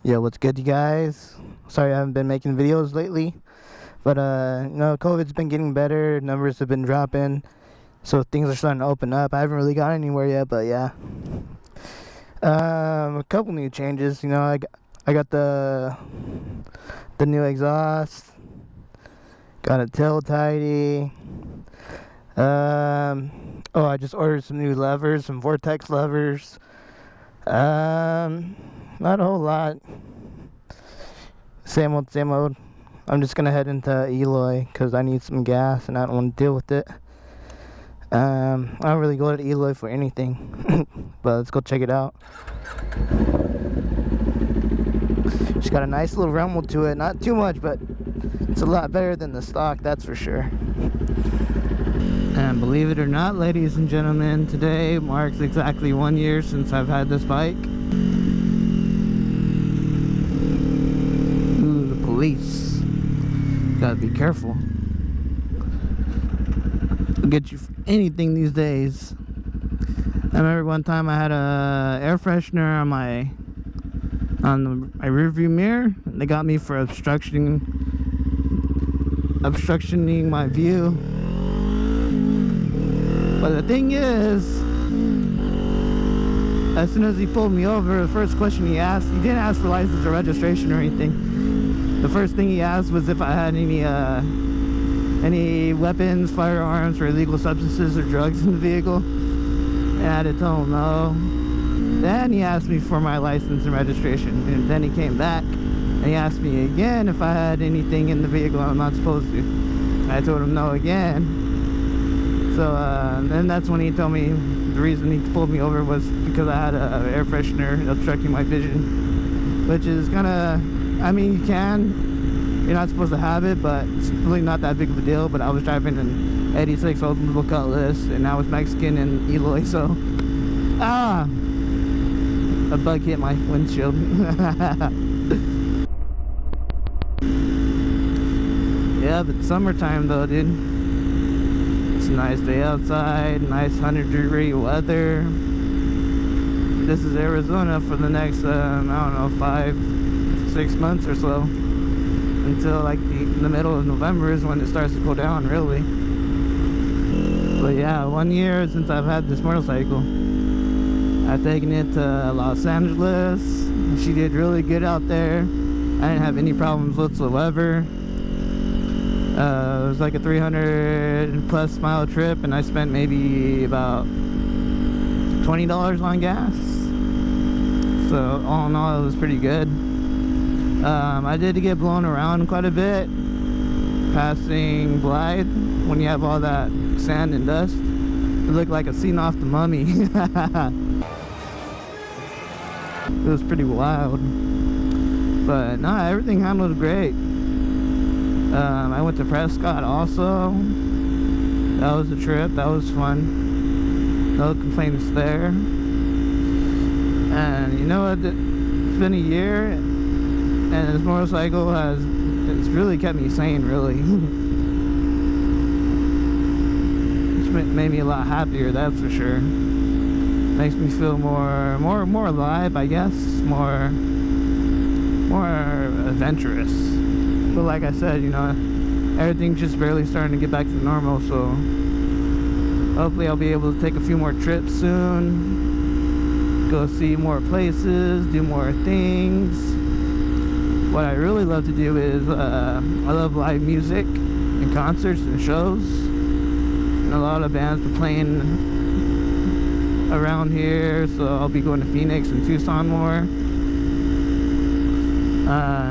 Yo, what's good, you guys? Sorry I haven't been making videos lately, but COVID's been getting better. Numbers have been dropping, so things are starting to open up. I haven't really got anywhere yet, but yeah. A couple new changes. I got the new exhaust. Got a tail tidy. I just ordered some new levers, some Vortex levers. Not a whole lot. Same old, same old. I'm just gonna head into Eloy because I need some gas and I don't want to deal with it. I don't really go to Eloy for anything, but let's go check it out. Just got a nice little rumble to it, not too much, but it's a lot better than the stock, that's for sure. And believe it or not, ladies and gentlemen, today marks exactly 1 year since I've had this bike. Ooh, the police. Gotta be careful. They'll get you for anything these days. I remember one time I had a air freshener on my rear view mirror. They got me for obstructioning my view. But the thing is, as soon as he pulled me over, the first question he asked, he didn't ask for license or registration or anything. The first thing he asked was if I had any weapons, firearms, or illegal substances or drugs in the vehicle. And I had to tell him no. Then he asked me for my license and registration. And then he came back and he asked me again if I had anything in the vehicle I'm not supposed to. I told him no again. So then that's when he told me the reason he pulled me over was because I had an air freshener obstructing my vision, which is kind of, I mean, you're not supposed to have it, but it's really not that big of a deal. But I was driving an 86 Oldsmobile Cutlass, and I was Mexican in Eloy, so a bug hit my windshield. Yeah, but summertime though, dude. It's a nice day outside, nice 100-degree weather. This is Arizona for the next, I don't know, 5-6 months or so. Until like the middle of November is when it starts to go down, really. But yeah, 1 year since I've had this motorcycle. I've taken it to Los Angeles. She did really good out there. I didn't have any problems whatsoever. It was like a 300+ mile trip, and I spent maybe about $20 on gas. So all in all, it was pretty good. I did get blown around quite a bit passing Blythe. When you have all that sand and dust, it looked like a scene off The Mummy. It was pretty wild, but nah, everything handled great. I went to Prescott also. That was a trip. That was fun. No complaints there. And you know what? It's been a year, and this motorcycle it's really kept me sane. Really, it's made me a lot happier. That's for sure. Makes me feel more alive, I guess. More adventurous. But like I said, everything's just barely starting to get back to normal, so hopefully I'll be able to take a few more trips soon, go see more places, do more things. What I really love to do is I love live music and concerts and shows, and a lot of bands are playing around here, so I'll be going to Phoenix and Tucson more.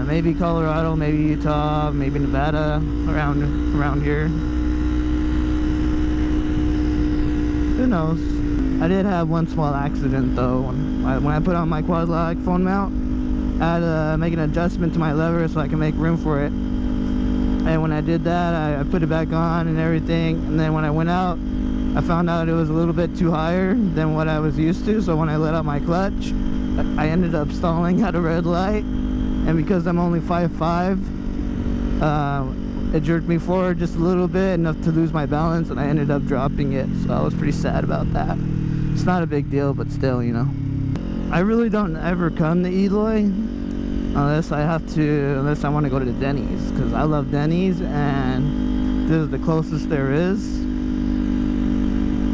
Maybe Colorado, maybe Utah, maybe Nevada, around here. Who knows? I did have one small accident though. When I put on my quad lock phone mount, I had to make an adjustment to my lever so I can make room for it. And when I did that, I put it back on and everything. And then when I went out, I found out it was a little bit too higher than what I was used to. So when I let out my clutch, I ended up stalling at a red light. And because I'm only 5'5", it jerked me forward just a little bit, enough to lose my balance, and I ended up dropping it. So I was pretty sad about that. It's not a big deal, but still, I really don't ever come to Eloy. unless I want to go to Denny's, because I love Denny's and this is the closest there is.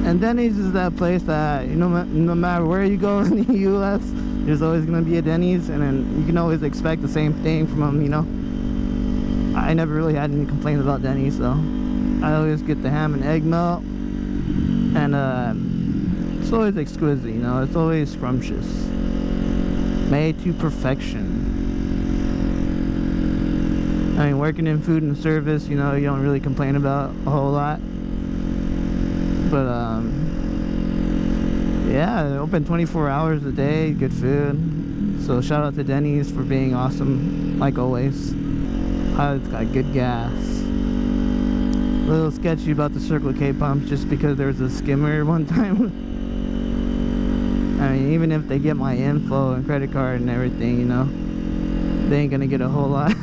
And Denny's is that place that, you know, no matter where you go in the US, there's always going to be a Denny's, and then you can always expect the same thing from them, you know. I never really had any complaints about Denny's, so I always get the ham and egg melt, and it's always exquisite, you know. It's always scrumptious, made to perfection. I mean, working in food and service, you know, you don't really complain about a whole lot. But yeah, they're open 24 hours a day, good food. So shout out to Denny's for being awesome, like always. It's got good gas. A little sketchy about the Circle K pumps, just because there was a skimmer one time. I mean, even if they get my info and credit card and everything, you know, they ain't gonna get a whole lot.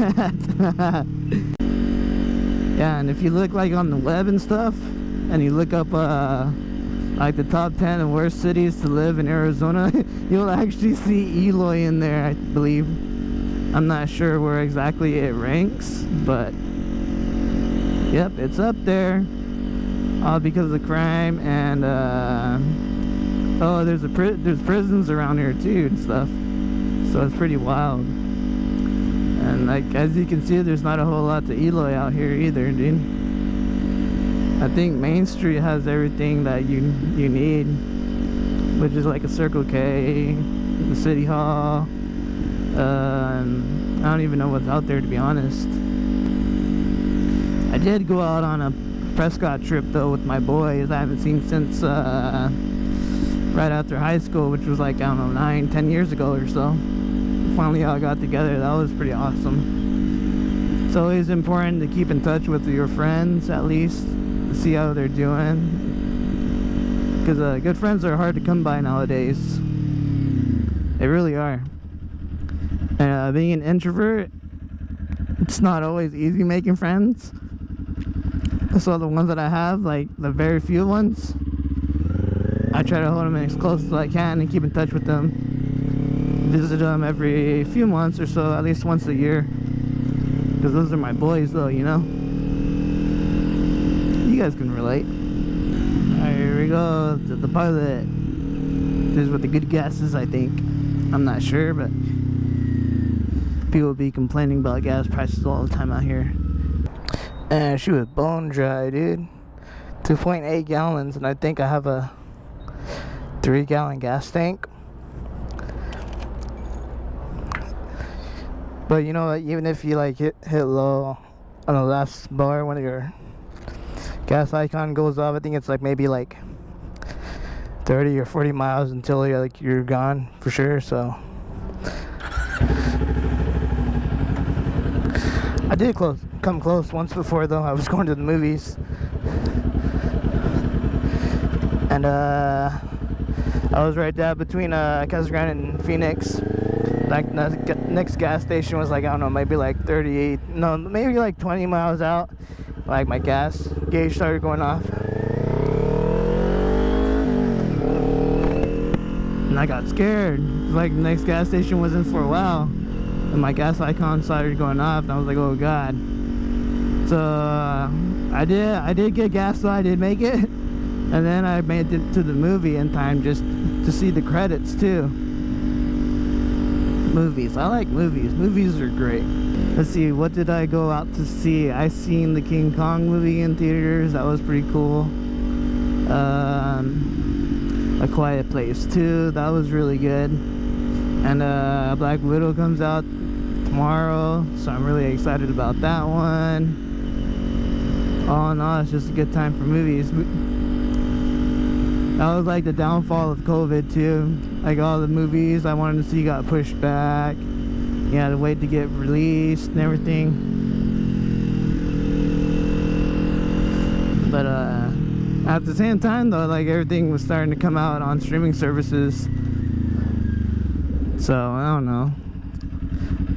Yeah, and if you look like on the web and stuff, and you look up like the top 10 of worst cities to live in Arizona, you'll actually see Eloy in there, I believe. I'm not sure where exactly it ranks, but yep, it's up there, all because of crime. And oh, there's prisons around here too and stuff, so it's pretty wild. And like, as you can see, there's not a whole lot to Eloy out here either, dude. I think Main Street has everything that you need, which is like a Circle K, the City Hall. I don't even know what's out there, to be honest. I did go out on a Prescott trip though with my boys. I haven't seen since right after high school, which was like, I don't know, 9-10 years ago or so. Finally all got together. That was pretty awesome. It's always important to keep in touch with your friends, at least, to see how they're doing, because good friends are hard to come by nowadays. They really are. And being an introvert, it's not always easy making friends. So the ones that I have, like the very few ones, I try to hold them as close as I can and keep in touch with them. Visit them every few months or so, at least once a year, because those are my boys though, you know. You guys can relate. Alright, here we go to the pilot. This is what the good gas is, I think. I'm not sure, but people be complaining about gas prices all the time out here. And she was bone dry, dude. 2.8 gallons, and I think I have a 3-gallon gas tank. But you know what, even if you like hit low on the last bar when your gas icon goes off, I think it's like maybe like 30 or 40 miles until you're gone for sure. So I did come close once before though. I was going to the movies, and I was right there between Casa Grande and Phoenix. Like the next gas station was like, I don't know, maybe like 38, no, maybe like 20 miles out. Like my gas gauge started going off, and I got scared. Like the next gas station wasn't for a while, and my gas icon started going off, and I was like, oh god. So I did get gas, so I did make it, and then I made it to the movie in time just to see the credits too. Movies, I like movies. Movies are great. Let's see, what did I go out to see? I seen the King Kong movie in theaters. That was pretty cool. A Quiet Place 2, that was really good. And Black Widow comes out tomorrow, so I'm really excited about that one. All in all, it's just a good time for movies. That was like the downfall of COVID too. Like all the movies I wanted to see got pushed back. You had to wait to get released and everything. But at the same time though, like everything was starting to come out on streaming services. So I don't know.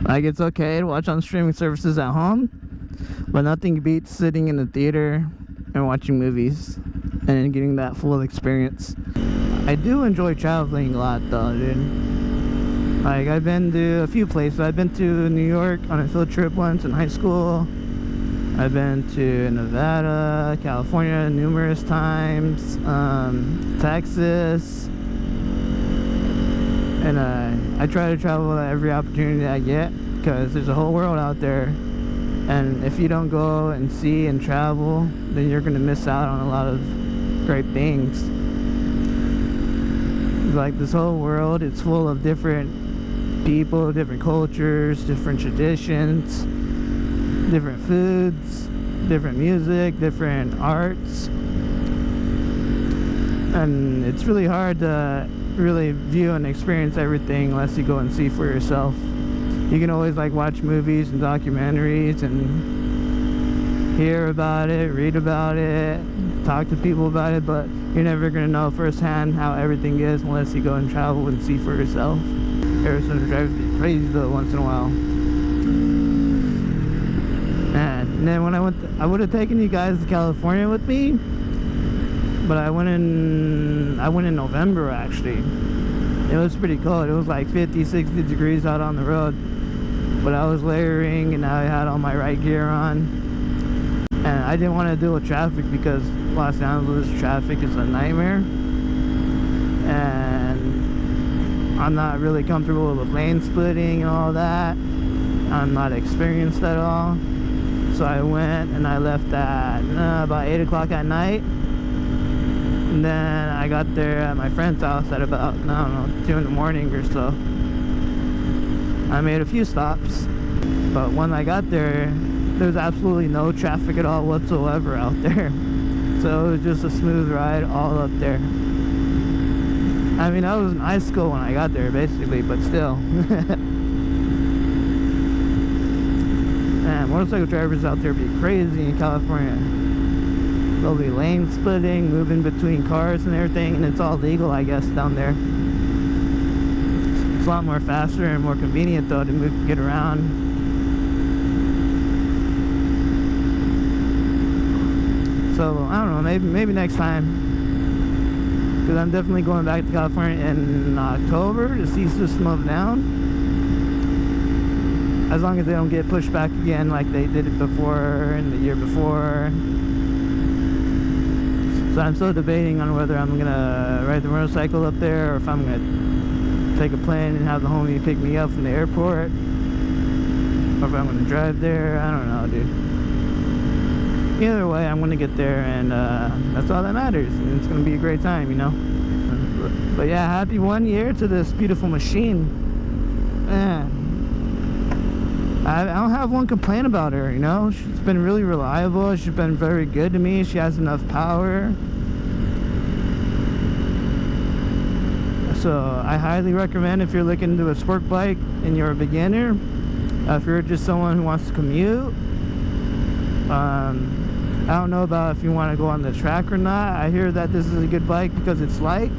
Like it's okay to watch on streaming services at home, but nothing beats sitting in the theater and watching movies and getting that full experience. I do enjoy traveling a lot though, dude. Like, I've been to a few places. I've been to New York on a field trip once in high school. I've been to Nevada, California numerous times, Texas, and I try to travel at every opportunity I get, because there's a whole world out there, and if you don't go and see and travel, then you're going to miss out on a lot of great things. Like, this whole world, it's full of different people, different cultures, different traditions, different foods, different music, different arts, and it's really hard to really view and experience everything unless you go and see for yourself. You can always like watch movies and documentaries and hear about it, read about it, talk to people about it, but you're never going to know firsthand how everything is unless you go and travel and see for yourself. Arizona drives me crazy though once in a while. And then when I would have taken you guys to California with me, but I went in November actually. It was pretty cold. It was like 50, 60 degrees out on the road, but I was layering and I had all my right gear on, and I didn't want to deal with traffic because Los Angeles traffic is a nightmare, and I'm not really comfortable with lane splitting and all that. I'm not experienced at all. So I went and I left at about 8 o'clock at night, and then I got there at my friend's house at about, I don't know, 2 in the morning or so. I made a few stops, but when I got there, there's absolutely no traffic at all whatsoever out there. So it was just a smooth ride all up there. I mean, I was in high school when I got there basically, but still. Man, motorcycle drivers out there be crazy in California. They'll be lane splitting, moving between cars and everything, and it's all legal, I guess, down there. It's a lot more faster and more convenient though to move, get around. So I don't know, maybe next time, because I'm definitely going back to California in October to see System of a Down. As long as they don't get pushed back again like they did it before and the year before. So I'm still debating on whether I'm gonna ride the motorcycle up there or if I'm gonna take a plane and have the homie pick me up from the airport, or if I'm gonna drive there. I don't know, dude. Either way, I'm gonna get there, and that's all that matters, and it's gonna be a great time, you know. But yeah, happy 1 year to this beautiful machine. Man, I don't have one complaint about her, you know. She's been really reliable. She's been very good to me. She has enough power. So I highly recommend, if you're looking to do a sport bike and you're a beginner, if you're just someone who wants to commute, I don't know about if you want to go on the track or not. I hear that this is a good bike because it's light.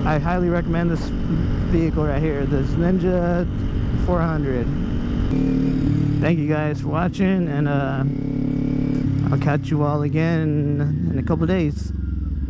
I highly recommend this vehicle right here, this Ninja 400. Thank you guys for watching, and I'll catch you all again in a couple days.